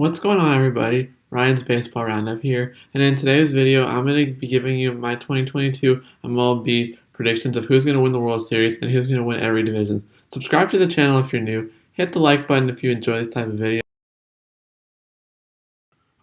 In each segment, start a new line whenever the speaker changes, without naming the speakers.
What's going on, everybody? Ryan's Baseball Roundup here, and in today's video, I'm going to be giving you my 2022 MLB predictions of who's going to win the World Series and who's going to win every division. Subscribe to the channel if you're new. Hit the like button if you enjoy this type of video.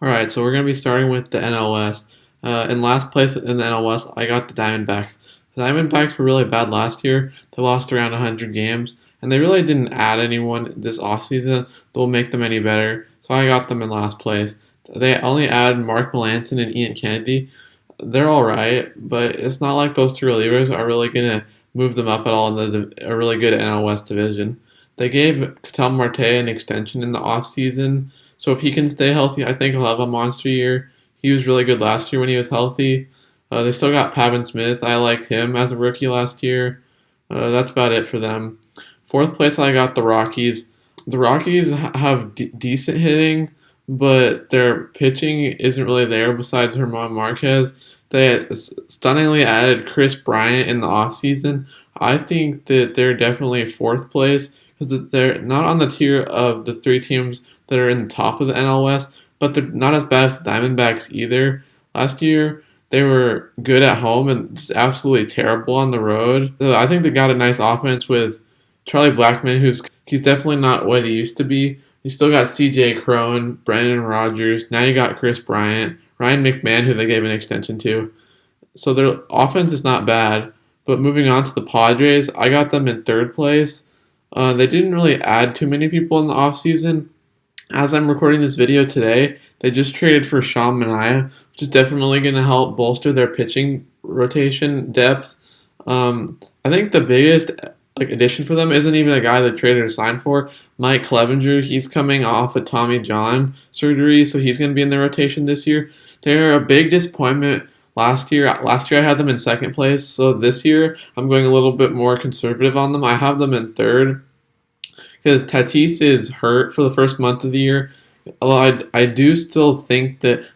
Alright, so we're going to be starting with the NL West. In last place in the NL West, I got the Diamondbacks. The Diamondbacks were really bad last year. They lost around 100 games, and they really didn't add anyone this offseason that will make them any better, so I got them in last place. They only added Mark Melancon and Ian Kennedy. They're alright, but it's not like those two relievers are really going to move them up at all in a really good NL West division. They gave Ketel Marte an extension in the offseason, so if he can stay healthy, I think he'll have a monster year. He was really good last year when he was healthy. They still got Pavin Smith. I liked him as a rookie last year. That's about it for them. Fourth place, I got the Rockies. The Rockies have decent hitting, but their pitching isn't really there besides German Marquez. They stunningly added Chris Bryant in the offseason. I think that they're definitely fourth place because they're not on the tier of the three teams that are in the top of the NL West, but they're not as bad as the Diamondbacks either. Last year, they were good at home and just absolutely terrible on the road. So I think they got a nice offense with Charlie Blackmon, he's definitely not what he used to be. You still got C.J. Cron, Brandon Rogers. Now you got Chris Bryant, Ryan McMahon, who they gave an extension to. So their offense is not bad. But moving on to the Padres, I got them in third place. They didn't really add too many people in the offseason. As I'm recording this video today, they just traded for Sean Manaea, which is definitely going to help bolster their pitching rotation depth. I think the biggest addition for them isn't even a guy they traded or signed for. Mike Clevenger, he's coming off a Tommy John surgery, so he's going to be in the rotation this year. They're a big disappointment last year. Last year I had them in second place, so this year I'm going a little bit more conservative on them. I have them in third because Tatis is hurt for the first month of the year. Although I do still think that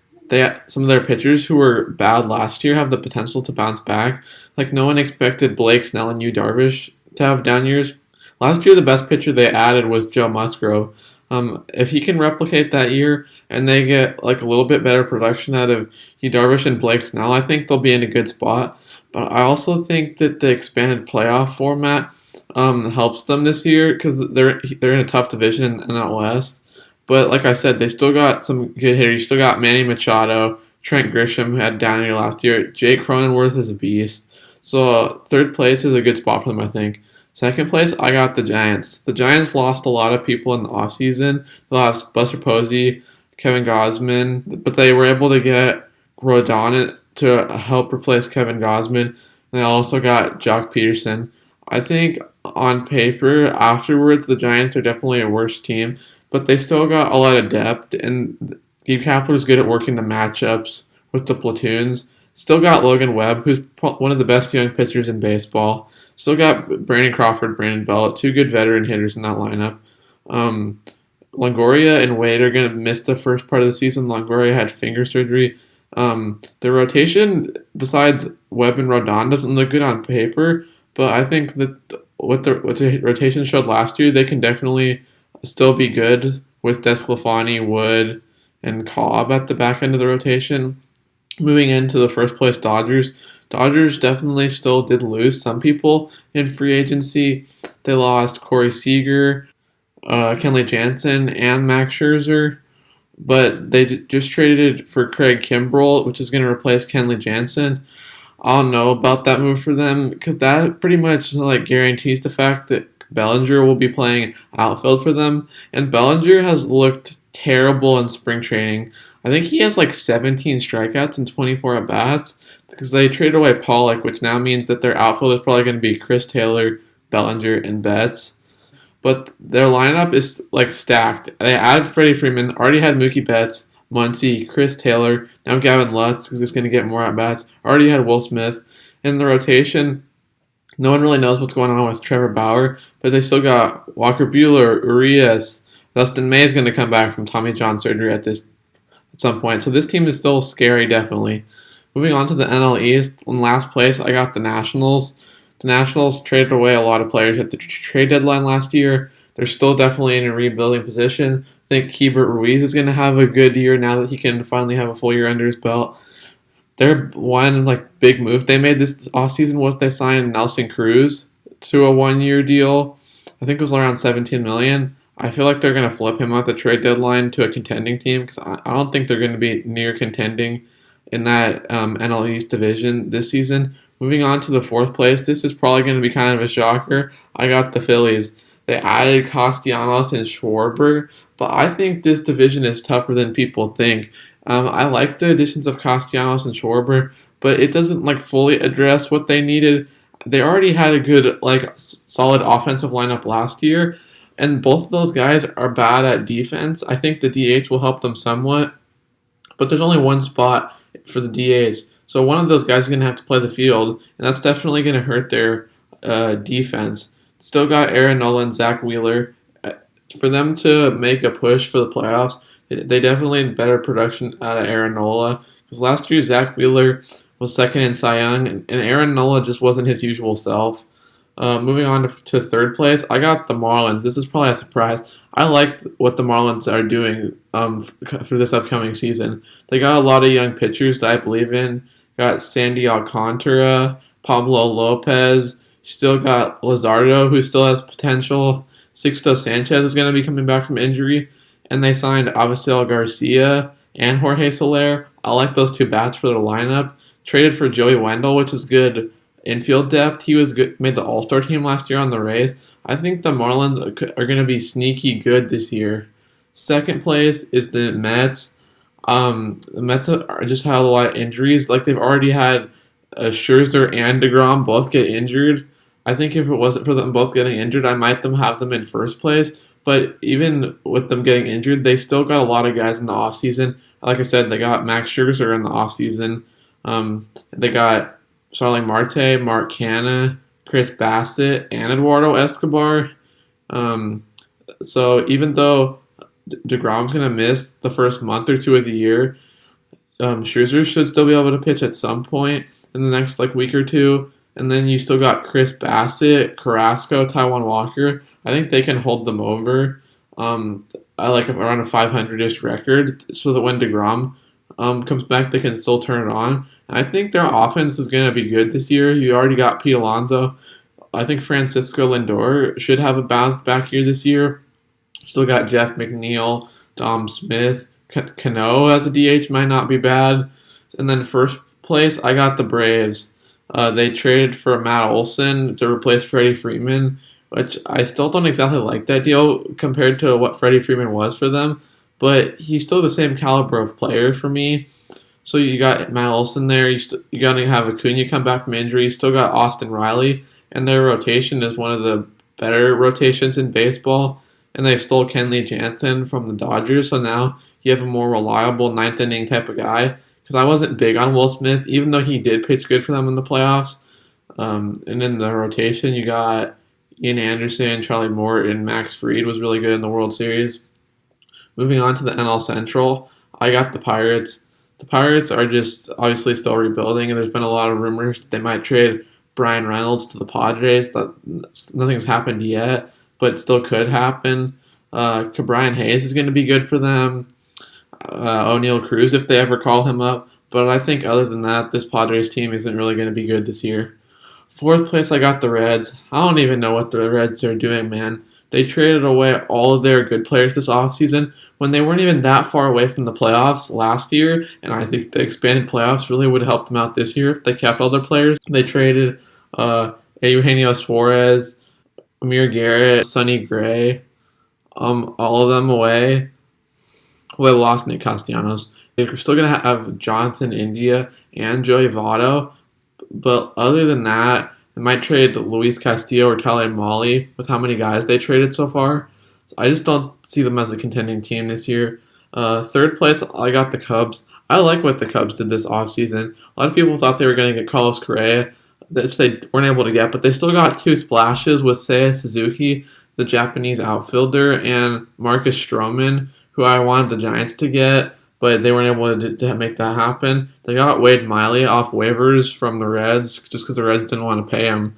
some of their pitchers who were bad last year have the potential to bounce back. Like, no one expected Blake Snell and Yu Darvish to have down years. Last year, the best pitcher they added was Joe Musgrove. If he can replicate that year and they get a little bit better production out of Yu Darvish and Blake Snell, I think they'll be in a good spot. But I also think that the expanded playoff format helps them this year because they're in a tough division in the West. But like I said, they still got some good hitters. You still got Manny Machado, Trent Grisham, who had down year last year. Jake Cronenworth is a beast. So third place is a good spot for them, I think. Second place, I got the Giants. The Giants lost a lot of people in the offseason. They lost Buster Posey, Kevin Gausman, but they were able to get Rodon to help replace Kevin Gausman. And they also got Jock Peterson. I think on paper, afterwards, the Giants are definitely a worse team, but they still got a lot of depth, and Gabe Kapler is good at working the matchups with the platoons. Still got Logan Webb, who's one of the best young pitchers in baseball. Still got Brandon Crawford, Brandon Belt, two good veteran hitters in that lineup. Longoria and Wade are going to miss the first part of the season. Longoria had finger surgery. The rotation, besides Webb and Rodon, doesn't look good on paper, but I think that what the rotation showed last year, they can definitely still be good with Desclafani, Wood, and Cobb at the back end of the rotation. Moving into the first place Dodgers. Dodgers definitely still did lose some people in free agency. They lost Corey Seager, Kenley Jansen, and Max Scherzer. But they just traded for Craig Kimbrell, which is going to replace Kenley Jansen. I don't know about that move for them because that pretty much guarantees the fact that Bellinger will be playing outfield for them. And Bellinger has looked terrible in spring training. I think he has 17 strikeouts and 24 at-bats because they traded away Pollock, which now means that their outfield is probably going to be Chris Taylor, Bellinger, and Betts. But their lineup is stacked. They added Freddie Freeman, already had Mookie Betts, Muncy, Chris Taylor, now Gavin Lutz because he's going to get more at-bats. Already had Will Smith. In the rotation, no one really knows what's going on with Trevor Bauer, but they still got Walker Buehler, Urias. Dustin May is going to come back from Tommy John surgery at some point. So this team is still scary, definitely. Moving on to the NL East, in last place, I got the Nationals. The Nationals traded away a lot of players at the trade deadline last year. They're still definitely in a rebuilding position. think Keibert Ruiz is going to have a good year now that he can finally have a full year under his belt. Their one big move they made this offseason was they signed Nelson Cruz to a 1 year deal. I think it was around $17 million. I feel like they're going to flip him at the trade deadline to a contending team because I don't think they're going to be near contending in that NL East division this season. Moving on to the fourth place, this is probably going to be kind of a shocker. I got the Phillies. They added Castellanos and Schwarber, but I think this division is tougher than people think. I like the additions of Castellanos and Schwarber, but it doesn't fully address what they needed. They already had a good solid offensive lineup last year, and both of those guys are bad at defense. I think the DH will help them somewhat, but there's only one spot for the DH. So one of those guys is going to have to play the field, and that's definitely going to hurt their defense. Still got Aaron Nola and Zach Wheeler. For them to make a push for the playoffs, they definitely need better production out of Aaron Nola. Because last year, Zach Wheeler was second in Cy Young, and Aaron Nola just wasn't his usual self. Moving on to third place, I got the Marlins. This is probably a surprise. I like what the Marlins are doing for this upcoming season. They got a lot of young pitchers that I believe in. Got Sandy Alcantara, Pablo Lopez. Still got Luzardo, who still has potential. Sixto Sanchez is going to be coming back from injury. And they signed Avisail Garcia and Jorge Soler. I like those two bats for their lineup. Traded for Joey Wendell, which is good infield depth. He was good, made the All-Star team last year on the Rays. I think the Marlins are going to be sneaky good this year. Second place is the Mets. The Mets just had a lot of injuries. They've already had Scherzer and DeGrom both get injured. I think if it wasn't for them both getting injured, I might have them in first place. But even with them getting injured, they still got a lot of guys in the offseason. Like I said, they got Max Scherzer in the offseason. They got Starling Marte, Mark Canha, Chris Bassett, and Eduardo Escobar. So even though DeGrom's going to miss the first month or two of the year, Scherzer should still be able to pitch at some point in the next week or two. And then you still got Chris Bassett, Carrasco, Taijuan Walker. I think they can hold them over. I like around a 500-ish record so that when DeGrom comes back, they can still turn it on. And I think their offense is going to be good this year. You already got Pete Alonso. I think Francisco Lindor should have a bounce back year this year. Still got Jeff McNeil, Dom Smith. Cano as a DH might not be bad. And then first place, I got the Braves. They traded for Matt Olson to replace Freddie Freeman, which I still don't exactly like that deal compared to what Freddie Freeman was for them. But he's still the same caliber of player for me. So you got Matt Olson there. You got to have Acuna come back from injury. You still got Austin Riley. And their rotation is one of the better rotations in baseball. And they stole Kenley Jansen from the Dodgers. So now you have a more reliable ninth inning type of guy. Because I wasn't big on Will Smith, even though he did pitch good for them in the playoffs. And in the rotation, you got Ian Anderson, Charlie Morton, Max Fried was really good in the World Series. Moving on to the NL Central, I got the Pirates. The Pirates are just obviously still rebuilding, and there's been a lot of rumors that they might trade Brian Reynolds to the Padres. Nothing's happened yet, but it still could happen. Brian Hayes is going to be good for them. O'Neal Cruz if they ever call him up. But I think other than that, this Padres team isn't really going to be good this year. Fourth place, I got the Reds. I don't even know what the Reds are doing, man. They traded away all of their good players this offseason when they weren't even that far away from the playoffs last year, and I think the expanded playoffs really would have helped them out this year if they kept all their players. They traded Eugenio Suarez, Amir Garrett, Sonny Gray, all of them away. Well, they lost Nick Castellanos. They're still going to have Jonathan India and Joey Votto, but other than that, they might trade Luis Castillo or Tyler Mahle with how many guys they traded so far. So I just don't see them as a contending team this year. Third place, I got the Cubs. I like what the Cubs did this offseason. A lot of people thought they were going to get Carlos Correa, which they weren't able to get, but they still got two splashes with Seiya Suzuki, the Japanese outfielder, and Marcus Stroman, who I wanted the Giants to get, but they weren't able to make that happen. They got Wade Miley off waivers from the Reds just because the Reds didn't want to pay him.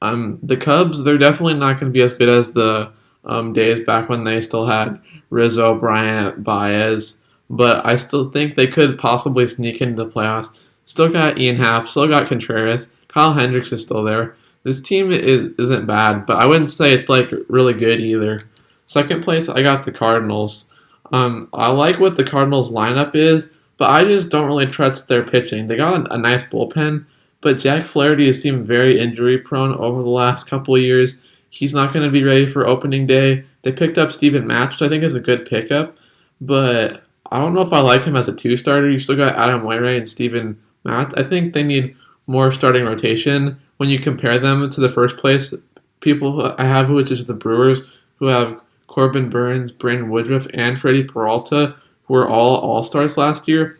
The Cubs, they're definitely not going to be as good as the days back when they still had Rizzo, Bryant, Baez, but I still think they could possibly sneak into the playoffs. Still got Ian Happ, still got Contreras, Kyle Hendricks is still there. This team isn't bad, but I wouldn't say it's like really good either. Second place, I got the Cardinals. I like what the Cardinals lineup is, but I just don't really trust their pitching. They got a nice bullpen, but Jack Flaherty has seemed very injury prone over the last couple of years. He's not going to be ready for opening day. They picked up Steven Matz, which I think is a good pickup, but I don't know if I like him as a two starter. You still got Adam Wainwright and Steven Matz. I think they need more starting rotation when you compare them to the first place people who I have, which is the Brewers, who have Corbin Burns, Brandon Woodruff, and Freddie Peralta, who were all All-Stars last year.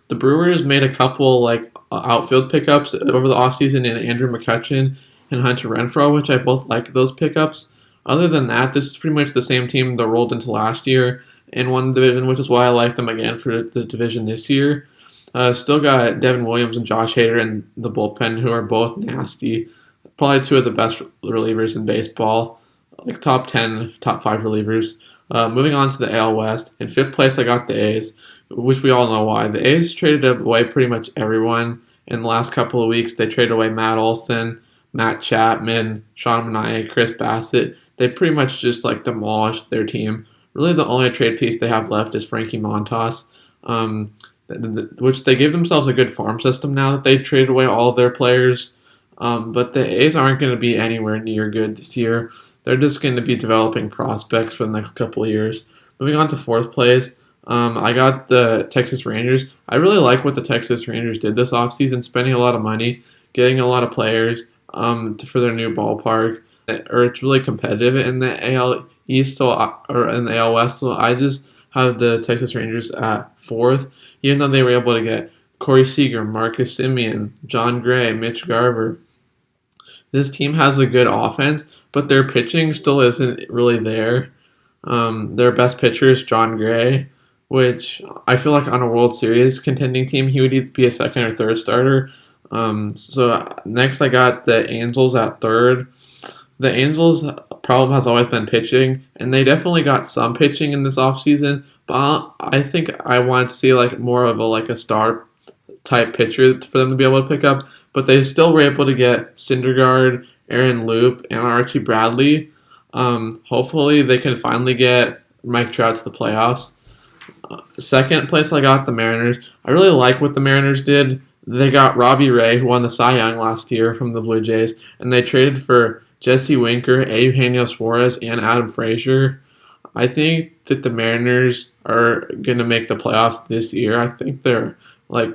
The Brewers made a couple outfield pickups over the offseason in Andrew McCutchen and Hunter Renfroe, which I both like those pickups. Other than that, this is pretty much the same team that rolled into last year and won the division, which is why I like them again for the division this year. Still got Devin Williams and Josh Hader in the bullpen, who are both nasty. Probably two of the best relievers in baseball, like top 10, top 5 relievers. Moving on to the AL West. In fifth place, I got the A's, which we all know why. The A's traded away pretty much everyone in the last couple of weeks. They traded away Matt Olson, Matt Chapman, Sean Manaea, Chris Bassett. They pretty much just demolished their team. Really, the only trade piece they have left is Frankie Montas, which they gave themselves a good farm system now that they traded away all of their players. But the A's aren't going to be anywhere near good this year. They're just going to be developing prospects for the next couple of years. Moving on to fourth place, I got the Texas Rangers. I really like what the Texas Rangers did this offseason, spending a lot of money, getting a lot of players for their new ballpark. It's really competitive in the AL East or in the AL West, so I just have the Texas Rangers at fourth, even though they were able to get Corey Seager, Marcus Semien, John Gray, Mitch Garver. This team has a good offense, but their pitching still isn't really there. Their best pitcher is John Gray, which I feel like on a World Series contending team, he would either be a second or third starter. So next I got the Angels at third. The Angels' problem has always been pitching, and they definitely got some pitching in this offseason, but I think I wanted to see more of a star type pitcher for them to be able to pick up, but they still were able to get Syndergaard, Aaron Loop, and Archie Bradley. Hopefully they can finally get Mike Trout to the playoffs. Second place, I got the Mariners. I really like what the Mariners did. They got Robbie Ray, who won the Cy Young last year from the Blue Jays, and they traded for Jesse Winker, Eugenio Suarez, and Adam Frazier. I think that the Mariners are going to make the playoffs this year. I think they're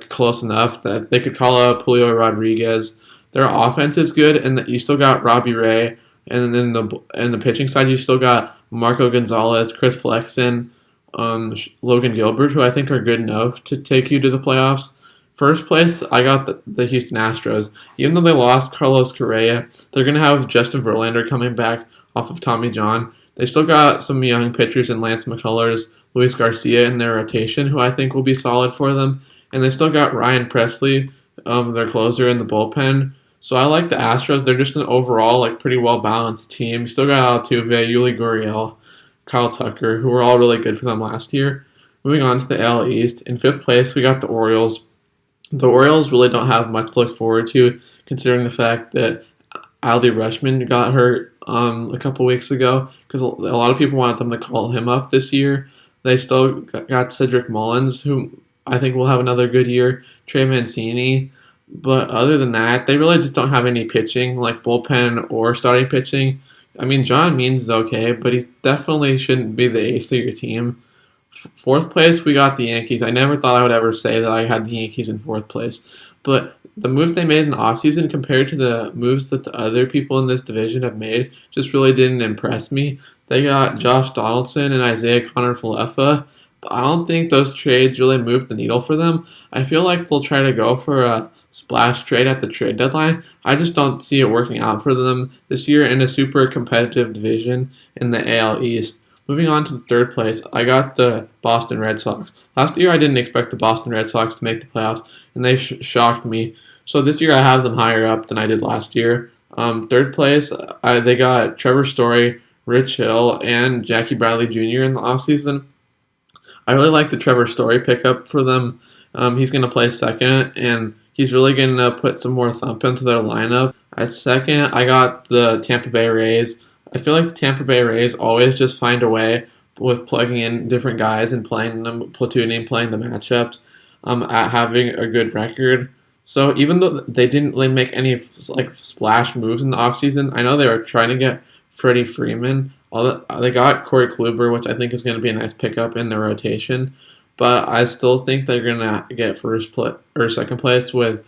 close enough that they could call up Julio Rodriguez. Their offense is good, and you still got Robbie Ray, and then in the pitching side, you still got Marco Gonzalez, Chris Flexen, Logan Gilbert, who I think are good enough to take you to the playoffs. First place, I got the Houston Astros. Even though they lost Carlos Correa, they're going to have Justin Verlander coming back off of Tommy John. They still got some young pitchers in Lance McCullers, Luis Garcia in their rotation, who I think will be solid for them. And they still got Ryan Presley, their closer, in the bullpen. So I like the Astros. They're just an overall pretty well-balanced team. You still got Altuve, Yuli Gurriel, Kyle Tucker, who were all really good for them last year. Moving on to the AL East. In fifth place, we got the Orioles. The Orioles really don't have much to look forward to, considering the fact that Adley Rutschman got hurt a couple weeks ago, because a lot of people wanted them to call him up this year. They still got Cedric Mullins, who I think will have another good year, Trey Mancini. But other than that, they really just don't have any pitching, bullpen or starting pitching. I mean, John Means is okay, but he definitely shouldn't be the ace of your team. Fourth place, we got the Yankees. I never thought I would ever say that I had the Yankees in fourth place. But the moves they made in the offseason compared to the moves that the other people in this division have made just really didn't impress me. They got Josh Donaldson and Isaiah Connor-Falefa, but I don't think those trades really moved the needle for them. I feel like they'll try to go for a splash trade at the trade deadline. I just don't see it working out for them this year in a super competitive division in the AL East. Moving on to the third place, I got the Boston Red Sox. Last year, I didn't expect the Boston Red Sox to make the playoffs, and they shocked me. So this year, I have them higher up than I did last year. Third place, they got Trevor Story, Rich Hill and Jackie Bradley Jr. in the offseason. I really like the Trevor Story pickup for them. He's going to play second, and he's really going to put some more thump into their lineup. At second, I got the Tampa Bay Rays. I feel like the Tampa Bay Rays always just find a way with plugging in different guys and playing them, platooning, playing the matchups, at having a good record. So even though they didn't really make any like splash moves in the offseason, I know they were trying to get Freddie Freeman. They got Corey Kluber, which I think is going to be a nice pickup in the rotation. But I still think they're going to get first place or second place with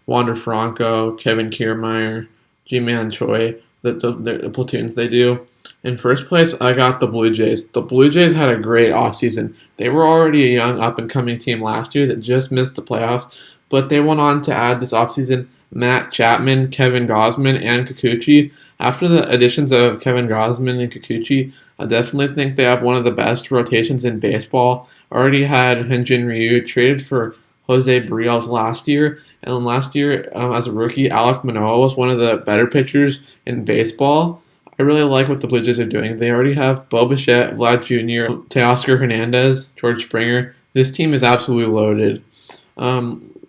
Wander Franco, Kevin Kiermaier, Ji-Man Choi, the platoons they do. In first place, I got the Blue Jays. The Blue Jays had a great offseason. They were already a young up-and-coming team last year that just missed the playoffs, but they went on to add this offseason Matt Chapman, Kevin Gausman, and Kikuchi. After the additions of Kevin Gausman and Kikuchi, I definitely think they have one of the best rotations in baseball. Already had Hyun-Jin Ryu traded for Jose Barrios last year, and last year as a rookie, Alek Manoah was one of the better pitchers in baseball. I really like what the Blue Jays are doing. They already have Bo Bichette, Vlad Jr., Teoscar Hernandez, George Springer. This team is absolutely loaded.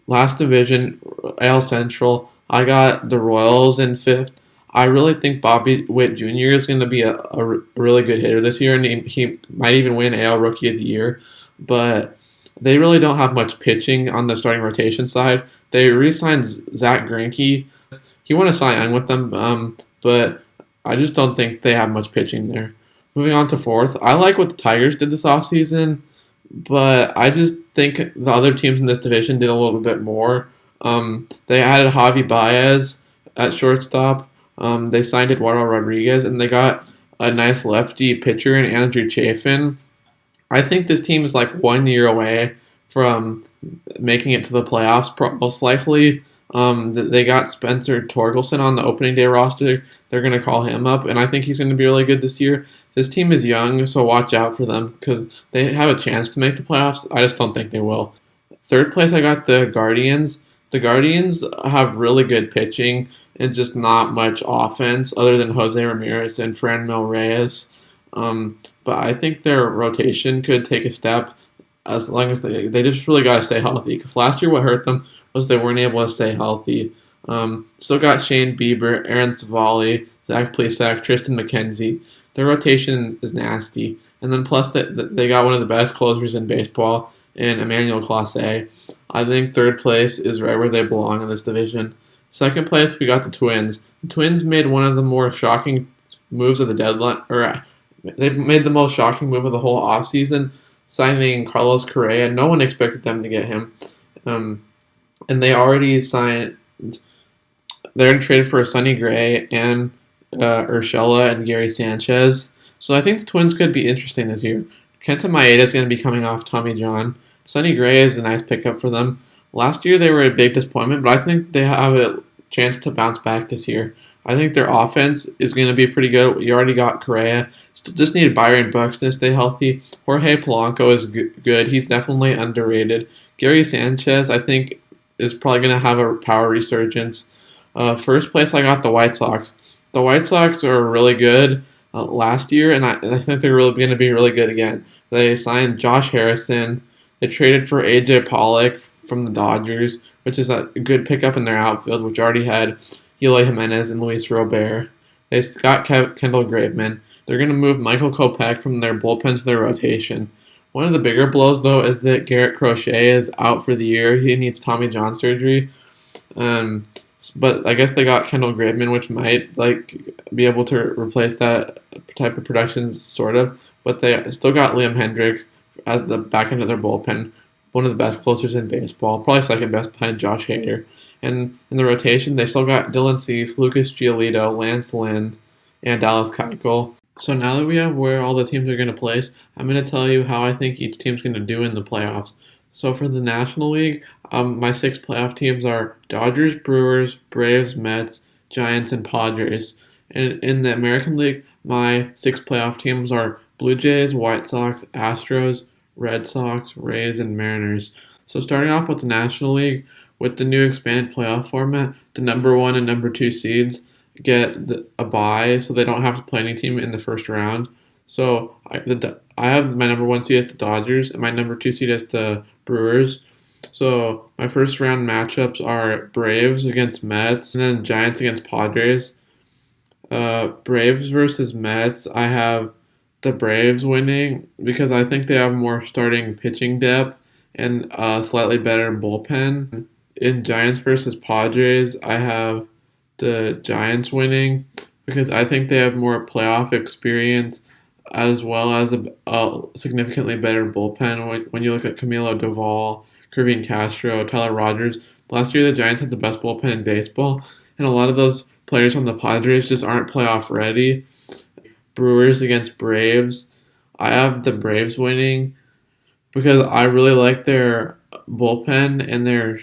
Last division, AL Central, I got the Royals in fifth. I really think Bobby Witt Jr. is going to be a really good hitter this year, and he might even win AL Rookie of the Year. But they really don't have much pitching on the starting rotation side. They re-signed Zach Greinke. He won a Cy Young with them, but I just don't think they have much pitching there. Moving on to fourth, I like what the Tigers did this offseason, but I just think the other teams in this division did a little bit more. They added Javi Baez at shortstop. They signed Eduardo Rodriguez, and they got a nice lefty pitcher in Andrew Chafin. I think this team is like 1 year away from making it to the playoffs, most likely. They got Spencer Torkelson on the opening day roster. They're going to call him up, and I think he's going to be really good this year. This team is young, so watch out for them because they have a chance to make the playoffs. I just don't think they will. Third place, I got the Guardians. The Guardians have really good pitching and just not much offense other than Jose Ramirez and Franmil Reyes. But I think their rotation could take a step as long as they just really got to stay healthy. Because last year what hurt them was they weren't able to stay healthy. Still got Shane Bieber, Aaron Savali, Zach Plesac, Tristan McKenzie. Their rotation is nasty. And then plus they got one of the best closers in baseball in Emmanuel Clase. I think third place is right where they belong in this division. Second place, we got the Twins. The Twins made one of the more shocking moves of the deadline, or they made the most shocking move of the whole offseason, signing Carlos Correa. No one expected them to get him. And they already signed, they're traded for Sonny Gray and Urshela and Gary Sanchez. So I think the Twins could be interesting this year. Kenta Maeda is going to be coming off Tommy John. Sonny Gray is a nice pickup for them. Last year they were a big disappointment, but I think they have a chance to bounce back this year. I think their offense is going to be pretty good. You already got Correa. Still just need Byron Buxton to stay healthy. Jorge Polanco is good. He's definitely underrated. Gary Sanchez, I think, is probably going to have a power resurgence. First place, I got the White Sox. The White Sox are really good last year, and I think they're really going to be really good again. They signed Josh Harrison. They traded for A.J. Pollock from the Dodgers, which is a good pickup in their outfield, which already had Eloy Jimenez and Luis Robert. They got Kendall Graveman. They're going to move Michael Kopech from their bullpen to their rotation. One of the bigger blows, though, is that Garrett Crochet is out for the year. He needs Tommy John surgery. But I guess they got Kendall Graveman, which might be able to replace that type of production, sort of. But they still got Liam Hendricks as the back end of their bullpen. One of the best closers in baseball, probably second best behind Josh Hader. And in the rotation, they still got Dylan Cease, Lucas Giolito, Lance Lynn, and Dallas Keuchel. So now that we have where all the teams are going to place, I'm going to tell you how I think each team's going to do in the playoffs. So for the National League, my 6 playoff teams are Dodgers, Brewers, Braves, Mets, Giants, and Padres. And in the American League, my 6 playoff teams are Blue Jays, White Sox, Astros, Red Sox, Rays, and Mariners. So starting off with the National League, with the new expanded playoff format, the number 1 and number 2 seeds get a bye, so they don't have to play any team in the first round. So I have my number one seed as the Dodgers and my number two seed as the Brewers. So my first round matchups are Braves against Mets and then Giants against Padres. Braves versus Mets, I have the Braves winning because I think they have more starting pitching depth and a slightly better bullpen. In Giants versus Padres, I have the Giants winning because I think they have more playoff experience as well as a significantly better bullpen. When you look at Camilo Doval, Kirby Castro, Tyler Rogers, last year the Giants had the best bullpen in baseball, and a lot of those players on the Padres just aren't playoff ready. Brewers against Braves. I have the Braves winning because I really like their bullpen and their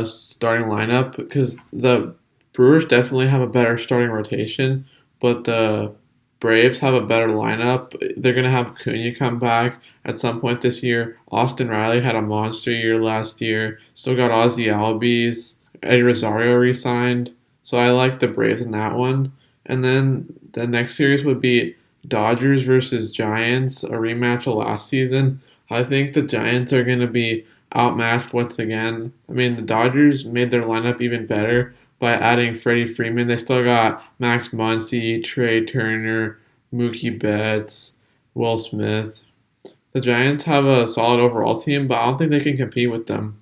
starting lineup because the Brewers definitely have a better starting rotation, but the Braves have a better lineup. They're going to have Cunha come back at some point this year. Austin Riley had a monster year last year. Still got Ozzy Albies. Eddie Rosario re-signed. So I like the Braves in that one. And then the next series would be Dodgers versus Giants, a rematch of last season. I think the Giants are going to be outmatched once again. I mean, the Dodgers made their lineup even better by adding Freddie Freeman. They still got Max Muncy, Trey Turner, Mookie Betts, Will Smith. The Giants have a solid overall team, but I don't think they can compete with them.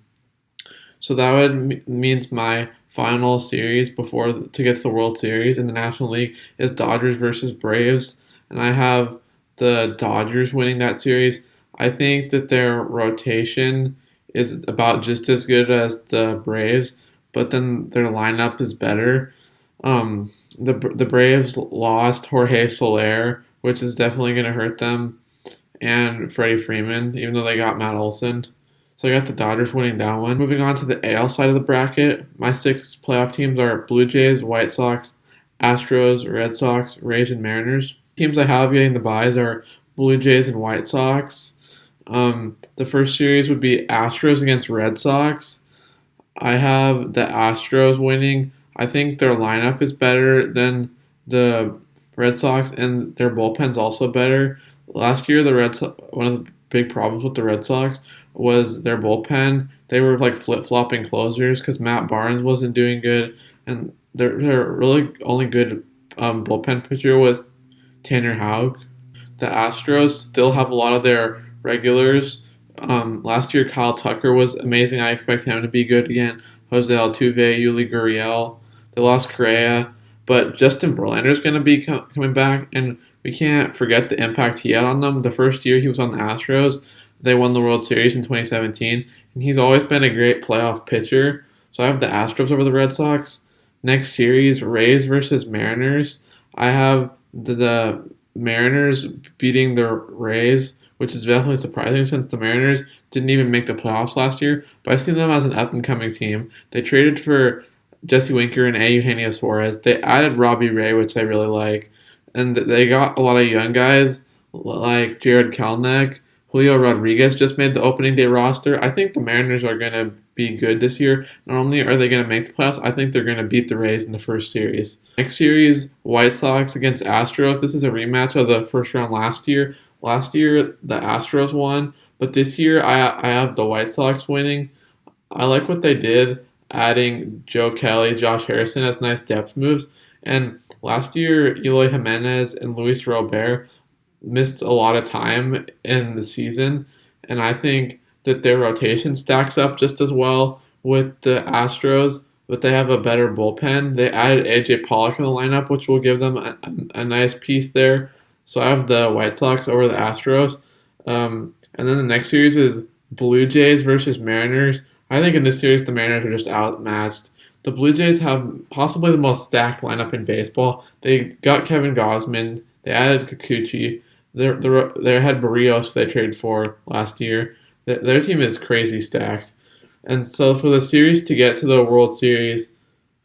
So that would means my final series before to get to the World Series in the National League is Dodgers versus Braves, and I have the Dodgers winning that series. I think that their rotation is about just as good as the Braves, but then their lineup is better. The Braves lost Jorge Soler, which is definitely going to hurt them, and Freddie Freeman, even though they got Matt Olson. So I got the Dodgers winning that one. Moving on to the AL side of the bracket, my 6 playoff teams are Blue Jays, White Sox, Astros, Red Sox, Rays, and Mariners. Teams I have getting the byes are Blue Jays and White Sox. The first series would be Astros against Red Sox. I have the Astros winning. I think their lineup is better than the Red Sox, and their bullpen's also better. Last year, one of the big problems with the Red Sox was their bullpen. They were like flip-flopping closers because Matt Barnes wasn't doing good, and their really only good bullpen pitcher was Tanner Houck. The Astros still have a lot of their regulars. Last year, Kyle Tucker was amazing. I expect him to be good again. Jose Altuve, Yuli Gurriel. They lost Correa, but Justin Verlander is going to be coming back, and we can't forget the impact he had on them. The first year he was on the Astros, they won the World Series in 2017, and he's always been a great playoff pitcher. So I have the Astros over the Red Sox. Next series, Rays versus Mariners. I have the Mariners beating the Rays, which is definitely surprising since the Mariners didn't even make the playoffs last year. But I see them as an up-and-coming team. They traded for Jesse Winker and Eugenio Suarez. They added Robbie Ray, which I really like. And they got a lot of young guys like Jared Kelenic. Julio Rodriguez just made the opening day roster. I think the Mariners are going to be good this year. Not only are they going to make the playoffs, I think they're going to beat the Rays in the first series. Next series, White Sox against Astros. This is a rematch of the first round last year. Last year, the Astros won, but this year I have the White Sox winning. I like what they did, adding Joe Kelly, Josh Harrison as nice depth moves. And last year, Eloy Jimenez and Luis Robert missed a lot of time in the season, and I think that their rotation stacks up just as well with the Astros, but they have a better bullpen. They added AJ Pollock in the lineup, which will give them a nice piece there. So I have the White Sox over the Astros. And then the next series is Blue Jays versus Mariners. I think in this series, the Mariners are just outmatched. The Blue Jays have possibly the most stacked lineup in baseball. They got Kevin Gausman. They added Kikuchi. They had Barrios they traded for last year. Their team is crazy stacked. And so for the series to get to the World Series,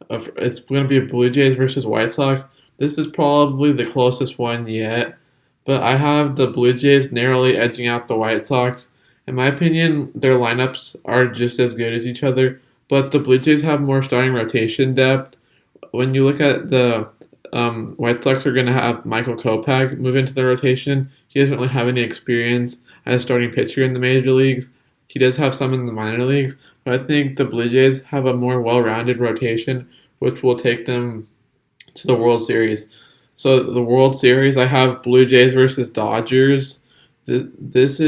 it's going to be Blue Jays versus White Sox. This is probably the closest one yet. But I have the Blue Jays narrowly edging out the White Sox. In my opinion, their lineups are just as good as each other. But the Blue Jays have more starting rotation depth. When you look at the White Sox are going to have Michael Kopech move into the rotation. He doesn't really have any experience as a starting pitcher in the major leagues. He does have some in the minor leagues, but I think the Blue Jays have a more well-rounded rotation, which will take them to the World Series. So the World Series, I have Blue Jays versus Dodgers. This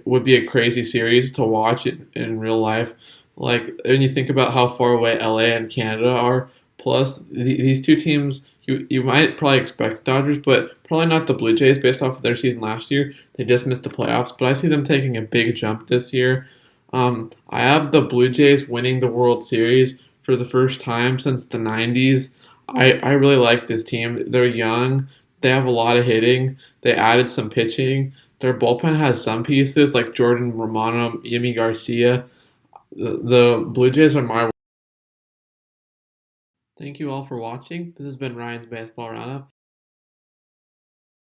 would be a crazy series to watch in real life. Like when you think about how far away LA and Canada are, plus these two teams, you might probably expect the Dodgers, but probably not the Blue Jays based off of their season last year. They just missed the playoffs, but I see them taking a big jump this year. I have the Blue Jays winning the World Series for the first time since the 90s. I really like this team. They're young. They have a lot of hitting. They added some pitching. Their bullpen has some pieces like Jordan Romano, Yimi Garcia. The Blue Jays are my. Thank you all for watching. This has been Ryan's Baseball Roundup.